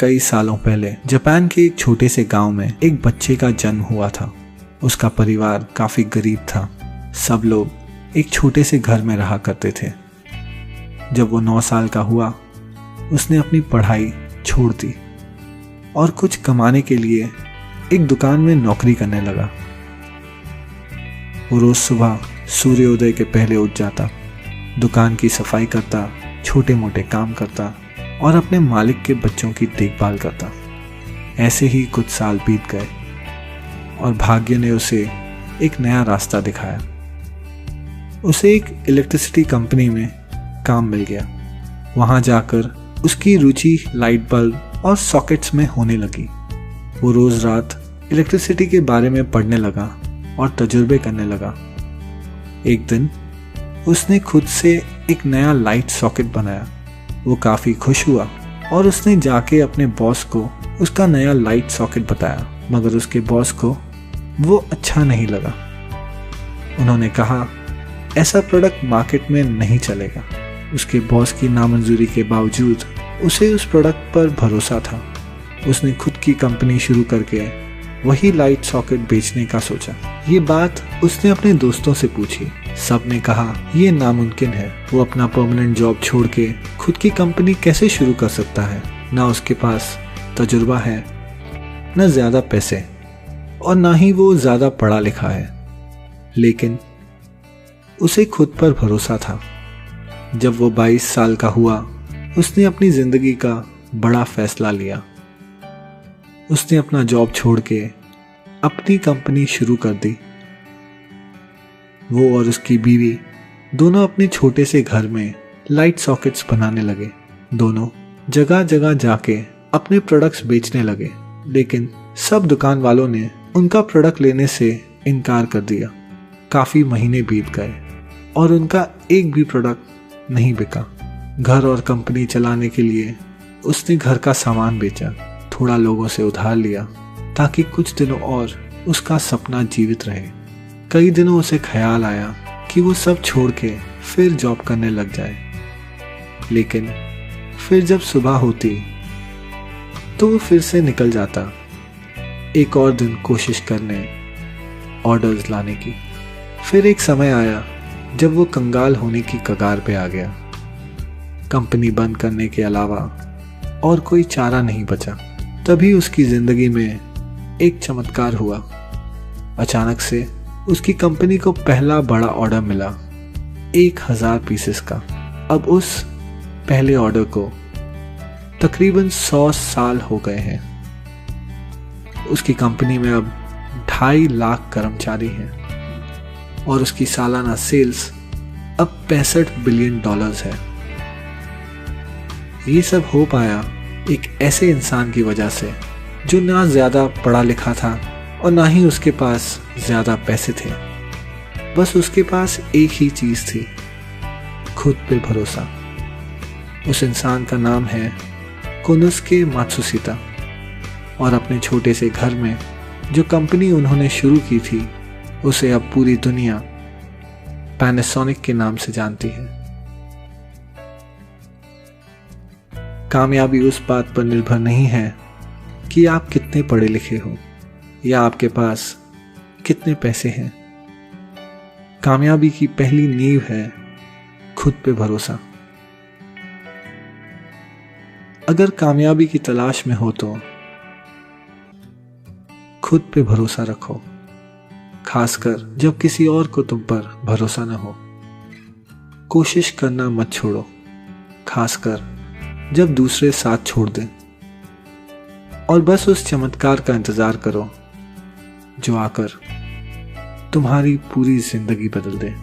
कई सालों पहले जापान के एक छोटे से गांव में एक बच्चे का जन्म हुआ था। उसका परिवार काफी गरीब था। सब लोग एक छोटे से घर में रहा करते थे। जब वो 9 साल का हुआ, उसने अपनी पढ़ाई छोड़ दी और कुछ कमाने के लिए एक दुकान में नौकरी करने लगा। वो रोज सुबह सूर्योदय के पहले उठ जाता, दुकान की सफाई करता, छोटे मोटे काम करता और अपने मालिक के बच्चों की देखभाल करता। ऐसे ही कुछ साल बीत गए और भाग्य ने उसे एक नया रास्ता दिखाया। उसे एक इलेक्ट्रिसिटी कंपनी में काम मिल गया। वहां जाकर उसकी रुचि लाइट बल्ब और सॉकेट्स में होने लगी। वो रोज रात इलेक्ट्रिसिटी के बारे में पढ़ने लगा और तजुर्बे करने लगा। एक दिन उसने खुद से एक नया लाइट सॉकेट बनाया। वो काफ़ी खुश हुआ और उसने जाके अपने बॉस को उसका नया लाइट सॉकेट बताया, मगर उसके बॉस को वो अच्छा नहीं लगा। उन्होंने कहा ऐसा प्रोडक्ट मार्केट में नहीं चलेगा। उसके बॉस की नामंजूरी के बावजूद उसे उस प्रोडक्ट पर भरोसा था। उसने खुद की कंपनी शुरू करके वही लाइट सॉकेट बेचने का सोचा। ये बात उसने अपने दोस्तों से पूछी। सब ने कहा ये नामुमकिन है। वो अपना परमानेंट जॉब छोड़ के खुद की कंपनी कैसे शुरू कर सकता है? ना उसके पास तजुर्बा है, ना ज्यादा पैसे और ना ही वो ज्यादा पढ़ा लिखा है। लेकिन उसे खुद पर भरोसा था। जब वो 22 साल का हुआ, उसने अपनी जिंदगी का बड़ा फैसला लिया। उसने अपना जॉब छोड़ के अपनी कंपनी शुरू कर दी। वो और उसकी बीवी दोनों अपने छोटे से घर में लाइट सॉकेट्स बनाने लगे। दोनों जगह जगह जाके अपने प्रोडक्ट्स बेचने लगे, लेकिन सब दुकान वालों ने उनका प्रोडक्ट लेने से इनकार कर दिया। काफ़ी महीने बीत गए और उनका एक भी प्रोडक्ट नहीं बिका। घर और कंपनी चलाने के लिए उसने घर का सामान बेचा, थोड़ा लोगों से उधार लिया ताकि कुछ दिनों और उसका सपना जीवित रहे। कई दिनों उसे ख्याल आया कि वो सब छोड़ के फिर जॉब करने लग जाए, लेकिन फिर जब सुबह होती तो वो फिर से निकल जाता एक और दिन कोशिश करने, ऑर्डर्स लाने की। फिर एक समय आया जब वो कंगाल होने की कगार पे आ गया। कंपनी बंद करने के अलावा और कोई चारा नहीं बचा। तभी उसकी जिंदगी में एक चमत्कार हुआ। अचानक से उसकी कंपनी को पहला बड़ा ऑर्डर मिला, 1000 पीसेस का। अब उस पहले ऑर्डर को तकरीबन 100 साल हो गए हैं। उसकी कंपनी में अब 2.5 लाख कर्मचारी हैं और उसकी सालाना सेल्स अब $65 बिलियन है। ये सब हो पाया एक ऐसे इंसान की वजह से जो ना ज्यादा पढ़ा लिखा था और ना ही उसके पास ज्यादा पैसे थे। बस उसके पास एक ही चीज थी, खुद पे भरोसा। उस इंसान का नाम है कोनोसुके मात्सुशिता और अपने छोटे से घर में जो कंपनी उन्होंने शुरू की थी, उसे अब पूरी दुनिया पैनासोनिक के नाम से जानती है। कामयाबी उस बात पर निर्भर नहीं है कि आप कितने पढ़े लिखे हो या आपके पास कितने पैसे हैं। कामयाबी की पहली नींव है खुद पे भरोसा। अगर कामयाबी की तलाश में हो तो खुद पे भरोसा रखो, खासकर जब किसी और को तुम पर भरोसा न हो। कोशिश करना मत छोड़ो, खासकर जब दूसरे साथ छोड़ दें। और बस उस चमत्कार का इंतजार करो जो आकर तुम्हारी पूरी जिंदगी बदल दे।